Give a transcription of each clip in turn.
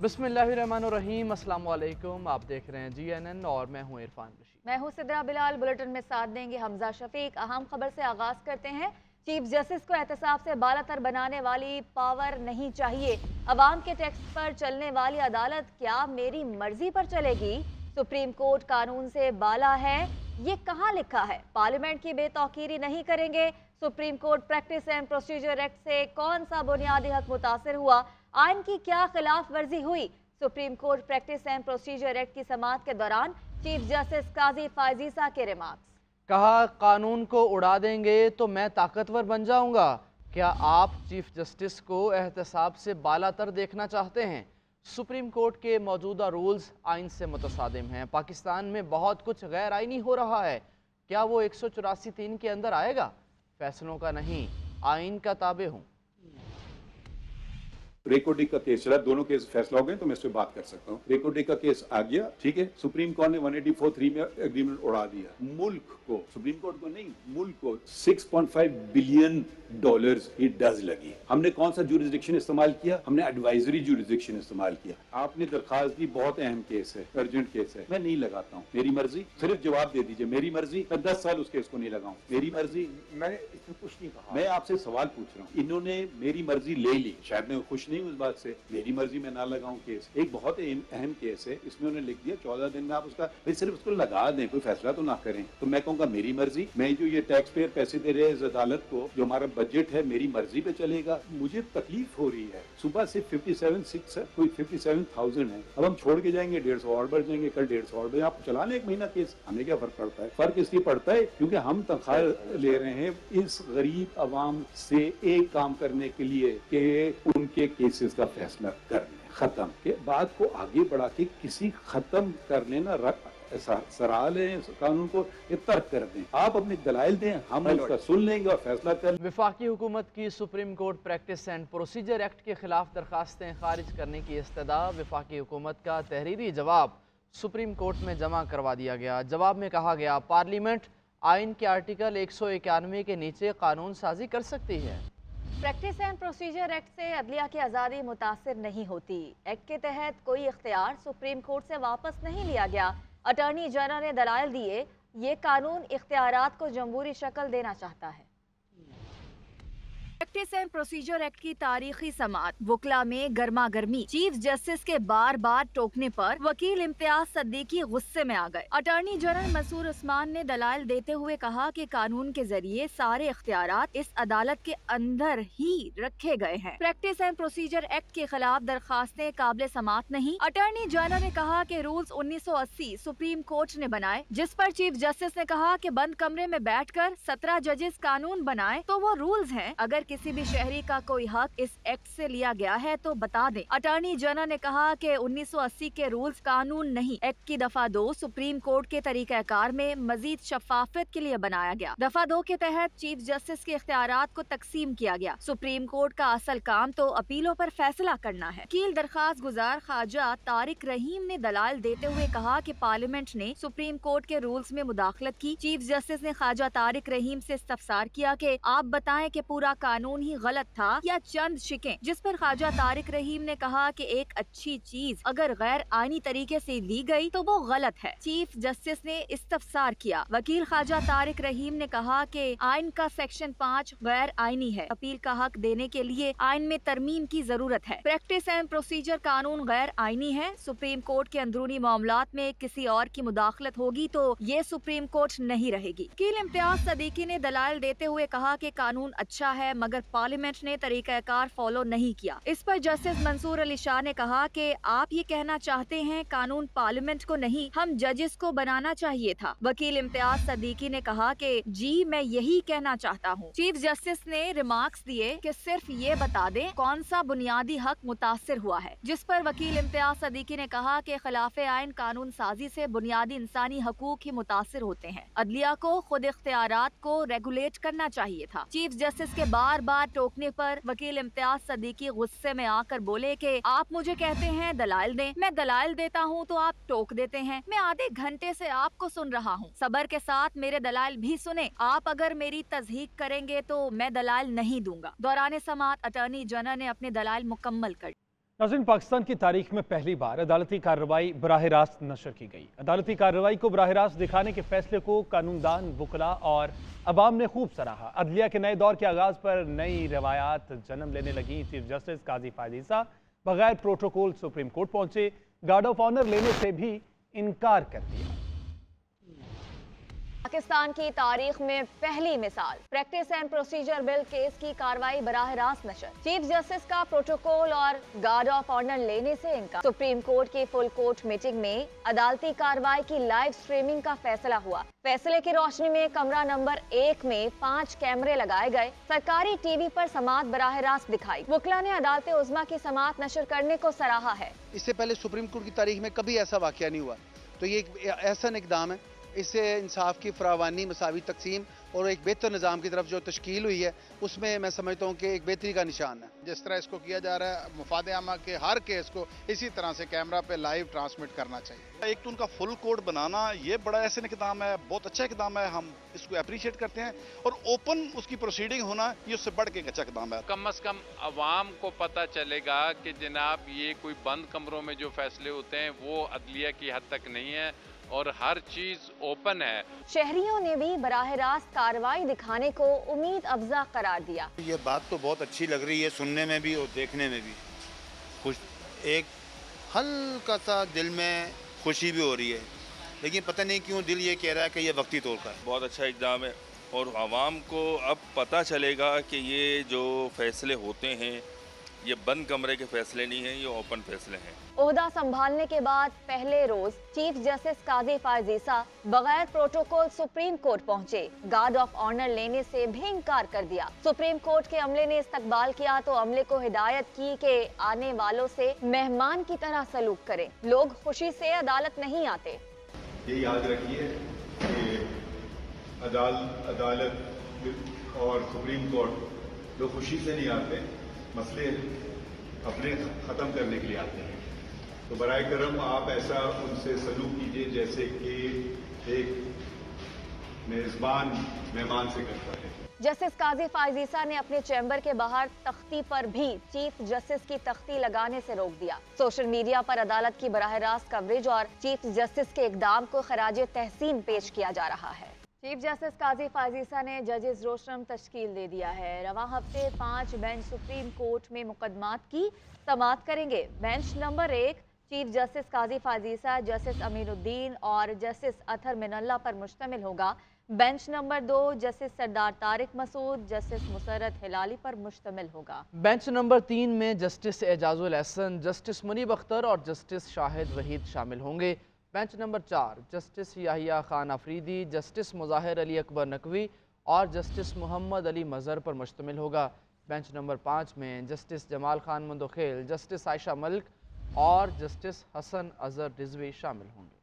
बिस्मिल्लाहिर्रहमानिर्रहीम, अस्सलाम वालेकुम। आप देख रहे हैं GNN और मैं हूं इरफान रशीद। मैं हूं सिद्रा बिलाल। बुलेटिन में साथ देंगे हमजा शफीक। अहम खबर से आगाज करते हैं। चीफ जस्टिस को एहतसाब से बालातर बनाने वाली पावर नहीं चाहिए। अवाम के टैक्स पर चलने वाली अदालत क्या मेरी मर्जी पर चलेगी? सुप्रीम कोर्ट कानून से बाला है, ये कहाँ लिखा है? पार्लियामेंट की बेतौकीरी नहीं करेंगे। Supreme court practice and procedure act से कौन सा बुनियादी हक मुतासर हुआ? आइन की क्या खिलाफ वर्जी हुई? Supreme court practice and procedure act की समाअत के दौरान चीफ जस्टिस काजी फायजीसा के रिमार्क्स। कहा, कानून को उड़ा देंगे तो मैं ताकतवर बन जाऊंगा। क्या आप चीफ जस्टिस को एहतसाब से बालातर देखना चाहते हैं? सुप्रीम कोर्ट के मौजूदा रूल्स आइन से मुतसादिम हैं। पाकिस्तान में बहुत कुछ गैर आइनी हो रहा है। क्या वो 184(3) के अंदर आएगा? फैसलों का नहीं, आइन का ताबे हूँ। रेकोडी का केस चला, दोनों केस फैसला हो गए तो मैं इस पे बात कर सकता हूँ। रेकोडी का केस आ गया, ठीक है। सुप्रीम कोर्ट ने 184(3) में एग्रीमेंट उड़ा दिया। मुल्क को, सुप्रीम कोर्ट को नहीं, मुल्क को $6.5 बिलियन की डज लगी। हमने कौन सा जुरिस्डिक्शन इस्तेमाल किया? हमने एडवाइजरी जुरिस्डिक्शन इस्तेमाल किया। आपने दरखास्त दी, बहुत अहम केस है, अर्जेंट केस है, मैं नहीं लगाता हूँ, मेरी मर्जी। सिर्फ जवाब दे दीजिए, मेरी मर्जी। मैं 10 साल उस केस को नहीं लगाऊं, मेरी मर्जी। मैंने इसमें कुछ नहीं कहा, मैं आपसे सवाल पूछ रहा हूँ। इन्होंने मेरी मर्जी ले ली, शायद मैं खुश नहीं हूँ इस बात से, मेरी मर्जी में ना लगाऊं केस। एक बहुत अहम केस है, इसमें उन्होंने लिख दिया 14 दिन में आप उसका, भाई सिर्फ उसको लगा दें, कोई फैसला तो ना करें। तो मैं कहूँगा मेरी मर्जी। मैं जो ये टैक्स पेयर पैसे दे रहे हैं इस अदालत को, जो हमारा बजट है, मेरी मर्जी पे चलेगा। मुझे तकलीफ हो रही है, सुबह से 57,600 है, कोई 57,000 है। अब हम छोड़ के जाएंगे, 150 और बढ़ जाएंगे, कल 150 और बढ़। आप चला लें 1 महीना केस, हमें क्या फर्क पड़ता है? फर्क इसलिए पड़ता है क्योंकि हम तनख्वाह ले रहे हैं इस गरीब अवाम से एक काम करने के लिए कि उनके केसेस का फैसला करने, खत्म के बाद को आगे बढ़ा के किसी खत्म कर लेना सराह लें कानून को, ये तर्क कर दें। आप अपने दलाइल दें, हम उसका सुन लेंगे और फैसला कर लेंगे। वफाकी हुकूमत की supreme court practice and procedure act के खिलाफ दरखास्तें खारिज करने की इस्तदा। वफाकी हुकूमत का तहरीरी जवाब सुप्रीम कोर्ट में जमा करवा दिया गया। जवाब में कहा गया, पार्लियामेंट आइन के आर्टिकल 191 के नीचे कानून साजी कर सकती है। प्रैक्टिस एंड प्रोसीजर एक्ट से अदलिया की आज़ादी मुतासिर नहीं होती। एक्ट के तहत कोई इख्तियार सुप्रीम कोर्ट से वापस नहीं लिया गया। अटॉर्नी जनरल ने दलाइल दिए, ये कानून इख्तियारात को जमहूरी शक्ल देना चाहता है। प्रैक्टिस एंड प्रोसीजर एक्ट की तारीखी समाअत, वकला में गर्मा गर्मी। चीफ जस्टिस के बार बार टोकने पर वकील इम्तियाज सद्दीकी गुस्से में आ गए। अटॉर्नी जनरल मंसूर उस्मान ने दलाइल देते हुए कहा कि कानून के जरिए सारे इख्तियारात इस अदालत के अंदर ही रखे गए हैं। प्रैक्टिस एंड प्रोसीजर एक्ट के खिलाफ दरखास्तें काबिल समाअत नहीं। अटॉर्नी जनरल ने कहा कि रूल्स 1980 सुप्रीम कोर्ट ने बनाए, जिस पर चीफ जस्टिस ने कहा कि बंद कमरे में बैठकर 17 जजेस कानून बनाए तो वो रूल्स हैं। अगर किसी भी शहरी का कोई हक इस एक्ट से लिया गया है तो बता दें। अटॉर्नी जनरल ने कहा कि 1980 के रूल्स कानून नहीं। एक्ट की दफा 2 सुप्रीम कोर्ट के तरीकाकार में मजीद शफाफियत के लिए बनाया गया। दफा 2 के तहत चीफ जस्टिस के इख्तियारात को तकसीम किया गया। सुप्रीम कोर्ट का असल काम तो अपीलों पर फैसला करना है। वकील दरखास्त गुजार ख्वाजा तारिक रहीम ने दलाल देते हुए कहा कि पार्लियामेंट ने सुप्रीम कोर्ट के रूल्स में मुदाखलत की। चीफ जस्टिस ने ख्वाजा तारिक रहीम से इस्तफसार किया कि आप बताएं कि पूरा कानून ही गलत था या चंद शिकें, जिस पर ख्वाजा तारिक रहीम ने कहा कि एक अच्छी चीज अगर गैर आईनी तरीके से दी गई तो वो गलत है। चीफ जस्टिस ने इस्तफसार किया। वकील ख्वाजा तारिक रहीम ने कहा कि आइन का सेक्शन 5 गैर आईनी है। अपील का हक देने के लिए आइन में तरमीम की जरूरत है। प्रैक्टिस एंड प्रोसीजर कानून गैर आईनी है। सुप्रीम कोर्ट के अंदरूनी मामलात में किसी और की मुदाखलत होगी तो ये सुप्रीम कोर्ट नहीं रहेगी। वकील इम्तियाज सदीकी ने दलाइल देते हुए कहा कि कानून अच्छा है मगर पार्लियामेंट ने तरीकाकार फॉलो नहीं किया। इस पर जस्टिस मंसूर अली शाह ने कहा कि आप ये कहना चाहते हैं कानून पार्लियामेंट को नहीं, हम जजेस को बनाना चाहिए था। वकील इम्तियाज सदीकी ने कहा कि जी मैं यही कहना चाहता हूँ। चीफ जस्टिस ने रिमार्क्स दिए कि सिर्फ ये बता दें कौन सा बुनियादी हक मुतासिर हुआ है, जिस पर वकील इम्तियाज सदीकी ने कहा कि खिलाफे आइन कानून साजी से बुनियादी इंसानी हकूक ही मुतासिर होते हैं। अदलिया को खुद इख्तियारात को रेगुलेट करना चाहिए था। चीफ जस्टिस के बार बार टोकने पर वकील इम्तियाज सदीकी गुस्से में आकर बोले कि आप मुझे कहते हैं दलाइल दें, मैं दलाइल देता हूं तो आप टोक देते हैं। मैं आधे घंटे से आपको सुन रहा हूं, सब्र के साथ मेरे दलाइल भी सुने। आप अगर मेरी तस्दीक करेंगे तो मैं दलाइल नहीं दूंगा। दौरान समाअत अटॉर्नी जनरल ने अपने दलाइल मुकम्मल कर नाज़रीन, पाकिस्तान की तारीख में पहली बार अदालती कार्रवाई बराह रास्त नशर की गई। अदालती कार्रवाई को बराह रास्त दिखाने के फैसले को कानूनदान, वकला और अवाम ने खूब सराहा। अदलिया के नए दौर के आगाज़ पर नई रवायात जन्म लेने लगी। चीफ जस्टिस काजी फायद ईसा बगैर प्रोटोकॉल सुप्रीम कोर्ट पहुंचे, गार्ड ऑफ ऑनर लेने से भी इनकार कर दिया। पाकिस्तान की तारीख में पहली मिसाल, practice and procedure bill case की कार्रवाई बराह रास्त नशर। चीफ जस्टिस का प्रोटोकॉल और गार्ड ऑफ ऑनर लेने से इनकार। सुप्रीम कोर्ट की फुल कोर्ट मीटिंग में अदालती कार्रवाई की लाइव स्ट्रीमिंग का फैसला हुआ। फैसले की रोशनी में कमरा नंबर 1 में 5 कैमरे लगाए गए। सरकारी टीवी पर समाअत बराह रास्त दिखाई। वकला ने अदालत उज़्मा की समाअत नशर करने को सराहा है। इससे पहले सुप्रीम कोर्ट की तारीख में कभी ऐसा वाकया नहीं हुआ, तो ये एक ऐसा इक़दाम है। इससे इंसाफ की फरावानी, मसावी तकसीम और एक बेहतर निज़ाम की तरफ जो तश्कील हुई है, उसमें मैं समझता हूँ कि एक बेहतरी का निशान है। जिस तरह इसको किया जा रहा है, मुफाद आमा के हर केस को इसी तरह से कैमरा पे लाइव ट्रांसमिट करना चाहिए। एक तो उनका फुल कोर्ट बनाना, ये बड़ा ऐसा इक़दाम है, बहुत अच्छा इक़दाम है, हम इसको अप्रिशिएट करते हैं। और ओपन उसकी प्रोसीडिंग होना, ये उससे बढ़ के एक अच्छा इक़दाम है। कम से कम आवाम को पता चलेगा कि जनाब ये कोई बंद कमरों में जो फैसले होते हैं वो अदलिया की हद तक नहीं है और हर चीज ओपन है। शहरियों ने भी बराह रास्त कार्रवाई दिखाने को उम्मीद अफजा करार दिया। ये बात तो बहुत अच्छी लग रही है, सुनने में भी और देखने में भी। कुछ एक हल्का सा दिल में खुशी भी हो रही है, लेकिन पता नहीं क्यों दिल ये कह रहा है कि ये वक्ती तौर का है। बहुत अच्छा इक़दाम है और आवाम को अब पता चलेगा कि ये जो फैसले होते हैं ये बंद कमरे के फैसले नहीं हैं, ये ओपन फैसले हैं। ओहदा संभालने के बाद पहले रोज चीफ जस्टिस काजी फायद ईसा बगैर प्रोटोकॉल सुप्रीम कोर्ट पहुंचे। गार्ड ऑफ ऑनर लेने से भी इनकार कर दिया। सुप्रीम कोर्ट के अमले ने इस्तकबाल किया तो अमले को हिदायत की कि आने वालों से मेहमान की तरह सलूक करें। लोग खुशी से अदालत नहीं आते। ये याद रखिए कि अदालत और सुप्रीम कोर्ट लोग खुशी से नहीं आते, मसले अपने ख़त्म करने के लिए आते हैं। तो बराए करम आप ऐसा उनसे सलूक कीजिए जैसे कि एक मेज़बान मेहमान से करता है। जस्टिस काजी फायद ईसा ने अपने चैम्बर के बाहर तख्ती पर भी चीफ जस्टिस की तख्ती लगाने से रोक दिया। सोशल मीडिया पर अदालत की बराह रास्त कवरेज और चीफ जस्टिस के इक़दाम को खराजे तहसीन पेश किया जा रहा है। चीफ जस्टिस काजी फायद ईसा ने जजेस रोस्टरम तश्कील दे दिया है। रवां हफ्ते 5 बेंच सुप्रीम कोर्ट में मुकदमात की समाअत करेंगे। Bench number 1 chief justice Qazi Faez Isa, justice Aminuddin और जस्टिस अतहर मिनल्ला पर मुश्तमिल होगा। Bench number 2 justice Sardar Tariq Masood, justice Musarrat Hilali पर मुश्तमिल होगा। बेंच नंबर 3 में जस्टिस एजाजुल एहसन, जस्टिस मुनीब अख्तर और जस्टिस शाहिद वहीद शामिल होंगे। Bench number 4 justice Yahya Khan Afridi, justice Mazahar Ali Akbar Naqvi और जस्टिस मोहम्मद अली मज़हर पर मुश्तमिल होगा। बेंच नंबर 5 में जस्टिस जमाल खान मुंदखेल, जस्टिस आयशा मलिक और जस्टिस हसन अजहर रिजवी शामिल होंगे।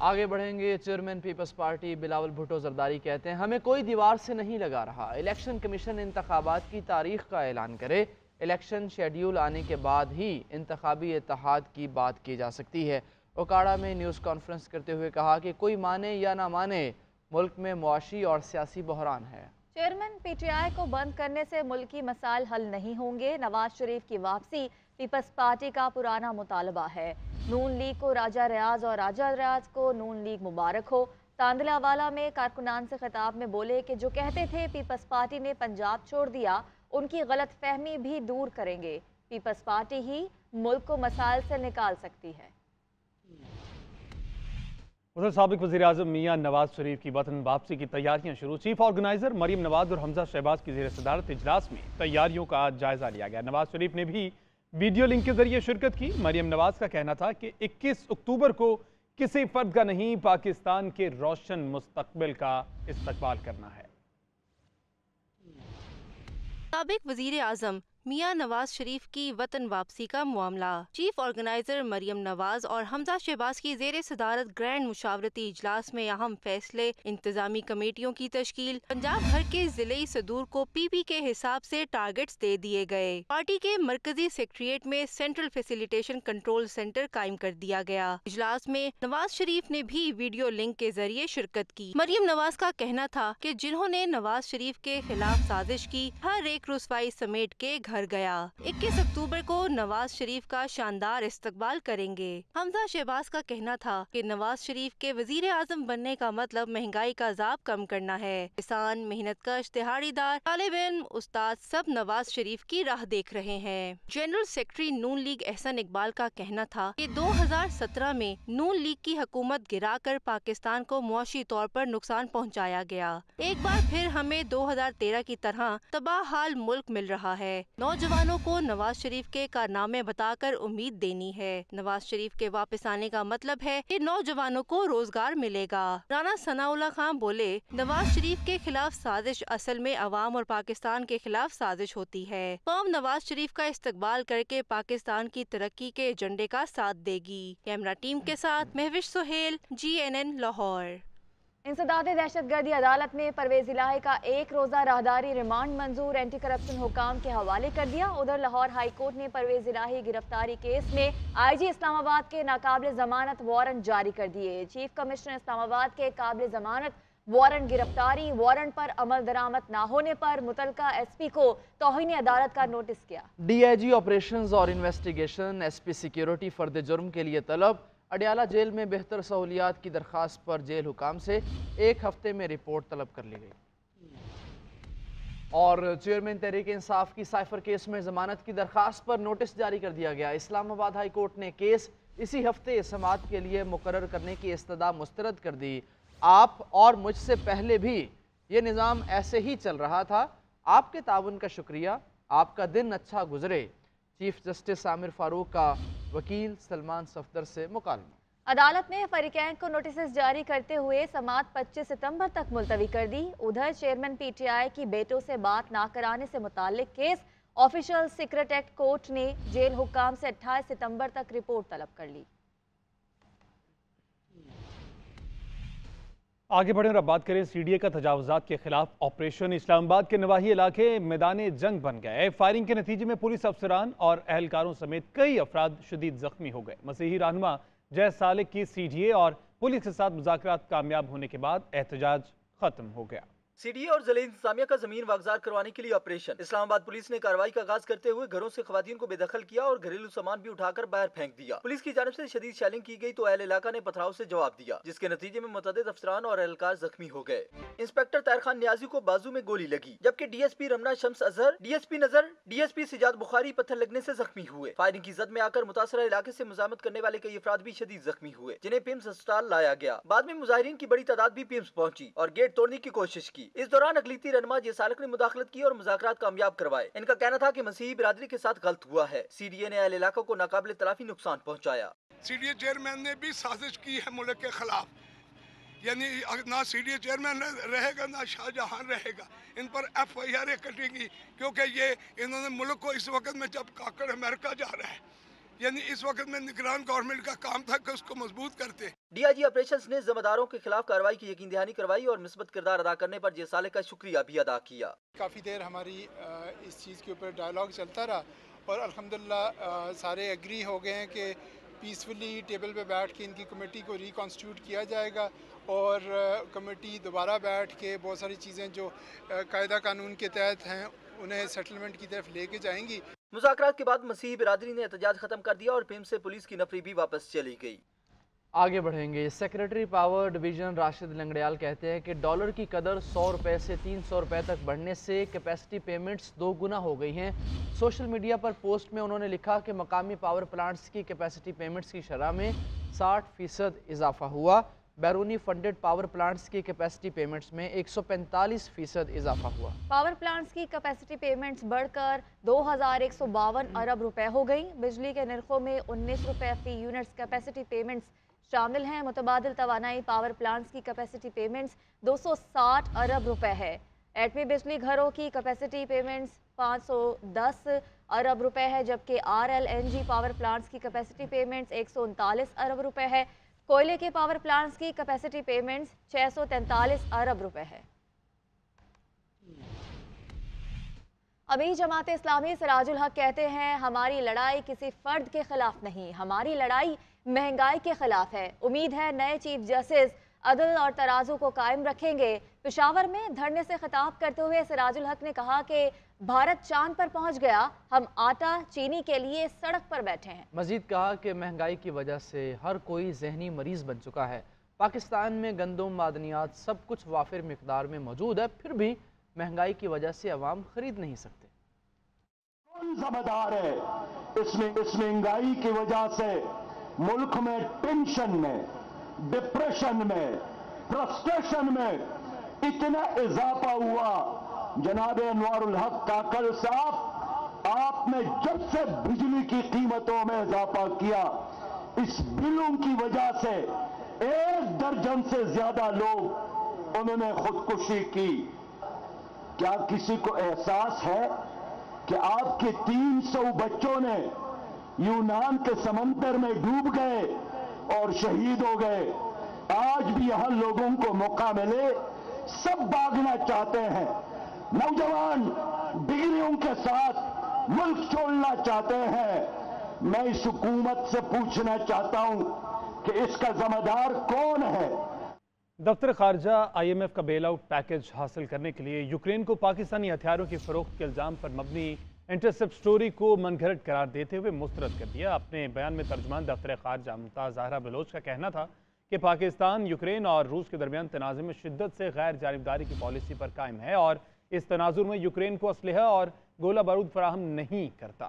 आगे बढ़ेंगे। चेयरमैन पीपल्स पार्टी बिलावल भुट्टो जरदारी कहते हैं, हमें कोई दीवार से नहीं लगा रहा। इलेक्शन कमीशन इंतखाबात की तारीख का ऐलान करे। इलेक्शन शेड्यूल आने के बाद ही इंतखाबी इत्तेहाद की बात की जा सकती है। ओकाड़ा में न्यूज़ कॉन्फ्रेंस करते हुए कहा कि कोई माने या ना माने, मुल्क में मुआशी और सियासी बहरान है। चेयरमैन पीटीआई को बंद करने से मुल्की मसाइल हल नहीं होंगे। नवाज शरीफ की वापसी पीपल्स पार्टी का पुराना मुतालबा है। नून लीग को राजा रियाज और राजा रियाज को नून लीग मुबारक हो। तांदलावाला में कारकुनान से खिताब में बोले कि जो कहते थे पीपल्स पार्टी ने पंजाब छोड़ दिया, उनकी गलत फहमी भी दूर करेंगे। पीपल्स पार्टी ही मुल्क को मसाइल से निकाल सकती है। उधर साबिक वज़ीर-ए-आज़म मियां नवाज शरीफ की वतन वापसी की तैयारियां शुरू। चीफ ऑर्गेनाइजर मरियम नवाज और हमजा शहबाज की ज़ेर सदारत इजलास में तैयारियों का जायजा लिया गया। नवाज शरीफ ने भी वीडियो लिंक के जरिए शिरकत की। मरियम नवाज का कहना था कि 21 अक्टूबर को किसी फर्द का नहीं, पाकिस्तान के रोशन मुस्तकबिल का इस्तकबाल करना है। साबिक वज़ीर-ए-आज़म मियां नवाज शरीफ की वतन वापसी का मामला। चीफ ऑर्गेनाइजर मरियम नवाज और हमजा शहबाज की ज़ेर सदारत ग्रैंड मुशावरती इजलास में अहम फैसले। इंतजामी कमेटियों की तश्कील। पंजाब भर के ज़िले सदूर को पीपी के हिसाब से टारगेट्स दे दिए गए। पार्टी के मरकजी सेक्रेटेरिएट में सेंट्रल फैसिलिटेशन कंट्रोल सेंटर कायम कर दिया गया। इजलास में नवाज शरीफ ने भी वीडियो लिंक के जरिए शिरकत की। मरियम नवाज का कहना था कि जिन्होंने नवाज शरीफ के खिलाफ साजिश की, हर एक रुसवाई समेट के घर भर गया। 21 अक्टूबर को नवाज शरीफ का शानदार इस्तकबाल करेंगे। हमजा शहबाज का कहना था कि नवाज शरीफ के वजीर आजम बनने का मतलब महंगाई का अजाब कम करना है। किसान, मेहनतकश, दिहाड़ीदार, तालिब इल्म, उस्ताद सब नवाज शरीफ की राह देख रहे हैं। जनरल सेक्रेटरी नून लीग एहसन इकबाल का कहना था कि 2017 में नून लीग की हुकूमत गिराकर पाकिस्तान को मुआशी तौर पर नुकसान पहुंचाया गया। एक बार फिर हमें 2013 की तरह तबाह हाल मुल्क मिल रहा है। नौजवानों को नवाज शरीफ के कारनामे बताकर उम्मीद देनी है। नवाज शरीफ के वापस आने का मतलब है कि नौजवानों को रोजगार मिलेगा। राना सनाउल्लाह खान बोले, नवाज शरीफ के खिलाफ साजिश असल में अवाम और पाकिस्तान के खिलाफ साजिश होती है। कौम नवाज शरीफ का इस्तकबाल करके पाकिस्तान की तरक्की के एजेंडे का साथ देगी। कैमरा टीम के साथ महविश सुहेल, GNN लाहौर। इंसदाद दहशतगर्दी अदालत ने परवेज इलाही का एक रोज़ा राहदारी रिमांड मंजूर एंटी करप्शन हुकाम के हवाले कर दिया। उधर लाहौर हाई कोर्ट ने परवेज इलाही गिरफ्तारी केस में IG इस्लामाबाद के नाकाबिल जमानत वारंट जारी कर दिए। चीफ कमिश्नर इस्लामाबाद के काबिल जमानत वारंट गिरफ्तारी वारंट पर अमल दरामद न होने पर मुतलका SP को तौहीन अदालत का नोटिस किया। DIG ऑपरेशंस और इन्वेस्टिगेशन SP सिक्योरिटी फर्द जुर्म के लिए तलब। अडियाला जेल में बेहतर सहूलियात की दरख्वास्त पर जेल हुकाम से 1 हफ्ते में रिपोर्ट तलब कर ली गई। और चेयरमैन तहरीक इंसाफ की साइफर केस में जमानत की दरख्वास्त पर नोटिस जारी कर दिया गया। इस्लामाबाद हाई कोर्ट ने केस इसी हफ्ते समाअत के लिए मुकर्रर करने की इस्तदा मुस्तरद कर दी। आप और मुझसे पहले भी ये निज़ाम ऐसे ही चल रहा था। आपके ताउन का शुक्रिया, आपका दिन अच्छा गुजरे। चीफ जस्टिस आमिर फारूक का वकील सलमान सफदर से मुकालमा। अदालत ने फरीकैन को नोटिस जारी करते हुए समाअत 25 सितंबर तक मुलतवी कर दी। उधर चेयरमैन PTI की बेटों से बात ना कराने से मुताल्लिक case official secret act court ने जेल हुकाम से 28 सितंबर तक रिपोर्ट तलब कर ली। आगे बढ़े और अब बात करें CDA का तजावुजात के खिलाफ ऑपरेशन। इस्लामाबाद के नवाही इलाके मैदान जंग बन गए। फायरिंग के नतीजे में पुलिस अफसरान और एहलकारों समेत कई अफराद शदीद जख्मी हो गए। मसीही रहनुमा जय सालिक की CDA और पुलिस के साथ मुज़ाकरात कामयाब होने के बाद एहतजाज खत्म हो गया। CDA और ज़िले इंतजामिया का जमीन वागजार करवाने के लिए ऑपरेशन। इस्लामाबाद पुलिस ने कार्रवाई का आगाज करते हुए घरों से खवातीन को बेदखल किया और घरेलू सामान भी उठाकर बाहर फेंक दिया। पुलिस की जानिब से शदीद शेलिंग की गई तो अहल इलाका ने पथराव से जवाब दिया, जिसके नतीजे में मुतअद्दिद अफसरान और एहलकार जख्मी हो गए। इंस्पेक्टर ताहिर खान न्याजी को बाजू में गोली लगी, जबकि DSP रमना शम्स अजहर, DSP नजर, DSP सिजाद बुखारी पत्थर लगने से जख्मी हुए। फायरिंग की जद में आकर मुतासरा इलाके से मुजामत करने वाले कई अफराद भी शदीद जख्मी हुए, जिन्हें पिम्स अस्पताल लाया गया। बाद में मुजाहिरीन की बड़ी तादाद भी पिम्स पहुंची और गेट तोड़ने की कोशिश की। इस दौरान अगली रहनुमा जय सालिक ने मुदाखलत की और मुज़ाकरात कामयाब करवाए। इनका कहना था कि मसीही बिरादरी के साथ गलत हुआ है। CDA ने अहल इलाका को नाकाबिल तलाफी नुकसान पहुंचाया। CDA चेयरमैन ने भी साजिश की है मुल्क के खिलाफ, यानी ना CDA चेयरमैन रहेगा ना शाहजहां रहेगा। इन पर FIR कटेंगी, क्योंकि ये इन्होंने मुल्क को इस वक्त में जब काकड़ अमेरिका जा रहा है, यानी इस वक्त में निगरान गवर्नमेंट का काम था कि उसको मजबूत करते। DIG ऑपरेशंस ने जिम्मेदारों के खिलाफ कार्रवाई की यकीन दहानी करवाई और मिसबत किरदार अदा करने पर जय सालिक का शुक्रिया भी अदा किया। काफ़ी देर हमारी इस चीज़ के ऊपर डायलॉग चलता रहा और अल्हम्दुलिल्लाह सारे एग्री हो गए हैं कि पीसफुली टेबल पे बैठ के इनकी कमेटी को रिकॉन्स्टिट्यूट किया जाएगा और कमेटी दोबारा बैठ के बहुत सारी चीज़ें जो कायदा कानून के तहत हैं उन्हें सेटलमेंट की तरफ लेके जाएंगी। मुज़ाकरात के बाद मसीही बिरादरी ने एहतजाज खत्म कर दिया और पिम से पुलिस की नफरी भी वापस चली गई। आगे बढ़ेंगे। Secretary power division Rashid Langrial कहते हैं कि डॉलर की कदर 100 रुपये से 300 रुपये तक बढ़ने से कैपेसिटी पेमेंट्स 2 गुना हो गई हैं। सोशल मीडिया पर पोस्ट में उन्होंने लिखा कि मकामी पावर प्लांट्स की कैपेसिटी पेमेंट्स की शरह में 60% इजाफा हुआ। बैरूनी फंडेड पावर प्लांट्स की कैपेसिटी पेमेंट्स में 145% इजाफा हुआ। पावर प्लांट्स की कैपेसिटी पेमेंट्स बढ़कर 2152 अरब रुपए हो गई। बिजली के निर्खों में 19 रुपए फी यूनिट्स कैपेसिटी पेमेंट्स शामिल हैं। मुतबादिल तवानाई पावर प्लांट्स की कैपेसिटी पेमेंट्स 260 अरब रुपए है। एटमी बिजली घरों की कैपेसिटी पेमेंट्स 510 अरब रुपए है, जबकि RLNG पावर प्लांट्स की कैपेसिटी पेमेंट्स 139 अरब रुपए है। कोयले के पावर प्लांट्स की कैपेसिटी पेमेंट्स 643 अरब रुपए है। अमीर जमात इस्लामी सिराजुल हक कहते हैं, हमारी लड़ाई किसी फर्द के खिलाफ नहीं, हमारी लड़ाई महंगाई के खिलाफ है। उम्मीद है नए चीफ जस्टिस عدل اور ترازو کو قائم رکھیں گے۔ پشاور میں دھرنے سے خطاب کرتے ہوئے سراج الحق نے کہا کہ بھارت چاند پر پہنچ گیا، ہم آٹا چینی کے لیے سڑک پر بیٹھے ہیں۔ مزید کہا کہ مہنگائی کی وجہ سے ہر کوئی ذہنی مریض بن چکا ہے۔ پاکستان میں گندم، معدنیات سب کچھ وافر مقدار میں موجود ہے، پھر بھی مہنگائی کی وجہ سے عوام خرید نہیں سکتے۔ کون ذمہ دار ہے اس مہنگائی کی وجہ سے ملک میں ٹینشن میں، ڈپریشن میں، فرسٹریشن میں اتنا اضافہ ہوا؟ جناب انوار الحق کاکڑ صاحب، آپ نے جب سے بجلی کی قیمتوں میں اضافہ کیا، اس بلوں کی وجہ سے 1 درجن سے زیادہ لوگ انہوں نے خودکشی کی۔ کیا کسی کو احساس ہے کہ آپ کے 300 بچوں نے یونان کے سمندر میں ڈوب گئے اور شہید ہو گئے؟ آج بھی یہاں لوگوں کو موقع ملے، سب بھاگنا چاہتے ہیں، نوجوان ڈگریوں کے ساتھ ملک چھوڑنا چاہتے ہیں۔ میں اس حکومت سے پوچھنا چاہتا ہوں کہ اس کا ذمہ دار کون ہے؟ دفتر خارجہ IMF کا بیل آؤٹ پیکج حاصل کرنے کے لیے یوکرین کو پاکستانی ہتھیاروں کی فروخت کے الزام پر مبنی انٹرسیپٹ سٹوری کو من گھڑت قرار دیتے ہوئے مسترد کر دیا۔ اپنے بیان میں ترجمان دفتر خارجہ ممتاز زہرا بلوچ کا کہنا تھا کہ پاکستان یوکرین اور روس کے درمیان تنازع میں شدت سے غیر جانبداری کی پالیسی پر قائم ہے اور اس تناظر میں یوکرین کو اسلحہ اور گولہ بارود فراہم نہیں کرتا۔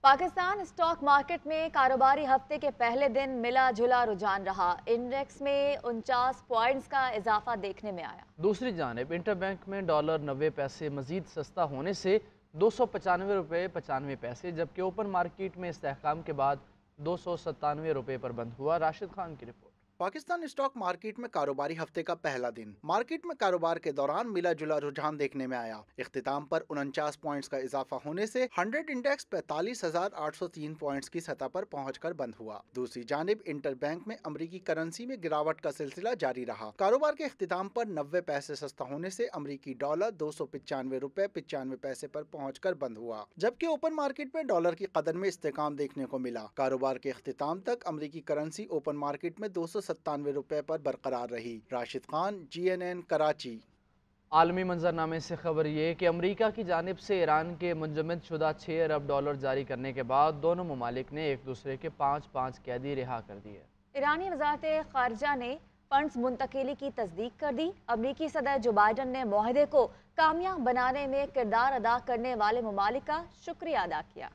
پاکستان اسٹاک مارکیٹ میں کاروباری ہفتے کے پہلے دن ملا جلا رجحان رہا۔ انڈیکس میں 49 پوائنٹس کا اضافہ دیکھنے میں آیا۔ دوسری جانب انٹر بینک میں ڈالر 90 پیسے مزید سستا ہونے سے 295 روپے 95 پیسے، جبکہ اوپن مارکیٹ میں استحکام کے بعد 297 روپے پر بند ہوا۔ راشد خان کی رپورٹ۔ پاکستان اسٹاک مارکیٹ میں کاروباری ہفتے کا پہلا دن مارکیٹ میں کاروبار کے دوران ملا جلا رجحان دیکھنے میں آیا۔ اختتام پر 49 پوائنٹس کا اضافہ ہونے سے 100 انڈیکس 45,803 پوائنٹس کی سطح پر پہنچ کر بند ہوا۔ دوسری جانب انٹر بینک میں امریکی کرنسی میں گراوٹ کا سلسلہ جاری رہا۔ کاروبار کے اختتام پر 90 پیسے سستا ہونے سے امریکی ڈالر 295 روپے 95 پیسے پر پہنچ کر بند ہوا، جبکہ اوپن مارکیٹ میں ڈالر کی قدر میں استحکام دیکھنے کو ملا۔ کاروبار کے اختتام تک امریکی کرنسی اوپن مارکیٹ میں 297 روپے پر برقرار رہی۔ راشد خان، GNN کراچی۔ عالمی منظرنامے سے خبر یہ کہ امریکہ کی جانب سے ایران کے منجمد شدہ 6 ارب ڈالر جاری کرنے کے بعد دونوں ممالک نے ایک دوسرے کے 5 قیدی رہا کر دیے۔ ایرانی وزارت خارجہ نے فنڈز منتقلی کی تصدیق کر دی۔ امریکی صدر جو بائیڈن نے معاہدے کو کامیاب بنانے میں کردار ادا کرنے والے ممالک کا شکریہ ادا کیا۔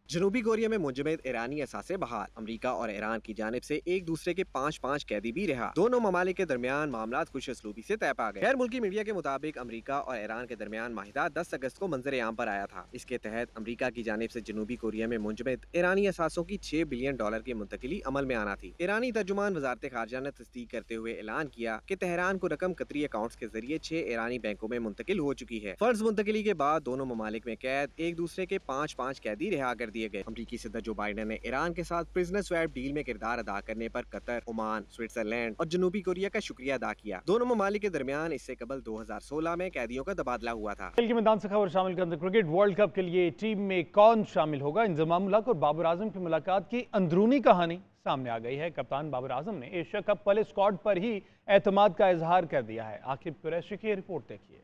جنوبی کوریا میں منجمد ایرانی اثاثے بحال، امریکہ اور ایران کی جانب سے ایک دوسرے کے 5 قیدی بھی رہا۔ دونوں ممالک کے درمیان معاملات خوش اسلوبی سے طے پا گئے۔ غیر ملکی میڈیا کے مطابق امریکہ اور ایران کے درمیان معاہدہ 10 اگست کو منظر عام پر آیا تھا۔ اس کے تحت امریکہ کی جانب سے جنوبی کوریا میں منجمد ایرانی اثاثوں کی 6 بلین ڈالر کی منتقلی عمل میں آنا تھی۔ ایرانی ترجمان وزارت خارجہ نے تصدیق کرتے ہوئے اعلان کیا کہ تہران کو رقم قطری اکاؤنٹس کے ذریعے 6 ایرانی بینکوں میں منتقل ہو چکی ہے۔ فنڈز منتقلی کے بعد دونوں ممالک میں قید ایک دوسرے کے 5 قیدی رہا کر دیے گئے۔ امریکی صدر جو بائیڈن نے ایران کے ساتھ پرزنر سویپ ڈیل میں کردار ادا کرنے پر قطر، عمان، سوئٹزرلینڈ اور جنوبی کوریا کا شکریہ ادا کیا۔ دونوں ممالک کے درمیان اس سے قبل 2016 میں قیدیوں کا تبادلہ ہوا تھا۔ کھیل کے میدان سے خبر شامل کرتے کرکٹ ورلڈ کپ کے لیے ٹیم میں کون شامل ہوگا؟ انضمام الحق اور بابر اعظم کی ملاقات کی اندرونی کہانی سامنے آ گئی ہے۔ کپتان بابر اعظم نے ایشیا کپ والے اسکواڈ پر ہی اعتماد کا اظہار کر دیا ہے۔ عاقب قریشی کی رپورٹ دیکھیے۔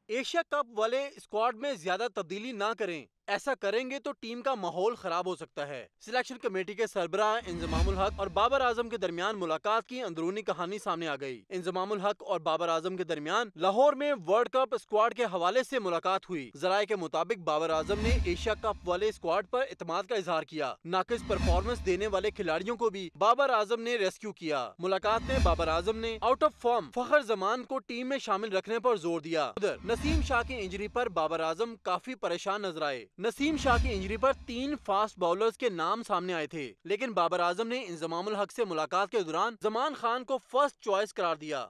ایشیا کپ والے اسکواڈ میں زیادہ تبدیلی نہ کریں، ایسا کریں گے تو ٹیم کا ماحول خراب ہو سکتا ہے۔ سلیکشن کمیٹی کے سربراہ انضمام الحق اور بابر اعظم کے درمیان ملاقات کی اندرونی کہانی سامنے آ گئی۔ انضمام الحق اور بابر اعظم کے درمیان لاہور میں ورلڈ کپ اسکواڈ کے حوالے سے ملاقات ہوئی۔ ذرائع کے مطابق بابر اعظم نے ایشیا کپ والے اسکواڈ پر اعتماد کا اظہار کیا۔ ناقص پرفارمنس دینے والے کھلاڑیوں کو بھی بابر اعظم نے ریسکیو کیا۔ ملاقات میں بابر اعظم نے آؤٹ آف فارم فخر زمان کو ٹیم میں شامل رکھنے پر زور دیا۔ ادھر نسیم شاہ کی انجری پر بابر اعظم کافی پریشان نظر آئے۔ نسیم شاہ کی انجری پر 3 فاسٹ باؤلرز کے نام سامنے آئے تھے، لیکن بابر اعظم نے انضمام الحق سے ملاقات کے دوران زمان خان کو فرسٹ چوائس قرار دیا۔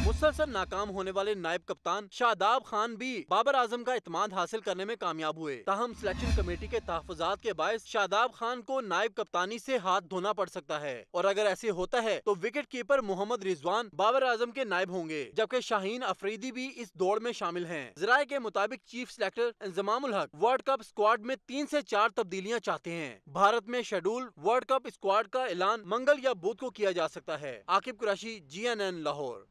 مسلسل ناکام ہونے والے نائب کپتان شاداب خان بھی بابر اعظم کا اعتماد حاصل کرنے میں کامیاب ہوئے۔ تاہم سلیکشن کمیٹی کے تحفظات کے باعث شاداب خان کو نائب کپتانی سے ہاتھ دھونا پڑ سکتا ہے، اور اگر ایسے ہوتا ہے تو وکٹ کیپر محمد رضوان بابر اعظم کے نائب ہوں گے، جبکہ شاہین افریدی بھی اس دوڑ میں شامل ہیں۔ ذرائع کے مطابق چیف سلیکٹر انضمام الحق ورلڈ کپ स्क्वाड में 3 से 4 तब्दीलियां चाहते हैं। भारत में शेड्यूल वर्ल्ड कप स्क्वाड का ऐलान मंगल या बुध को किया जा सकता है। आकिब कुरैशी, GNN लाहौर।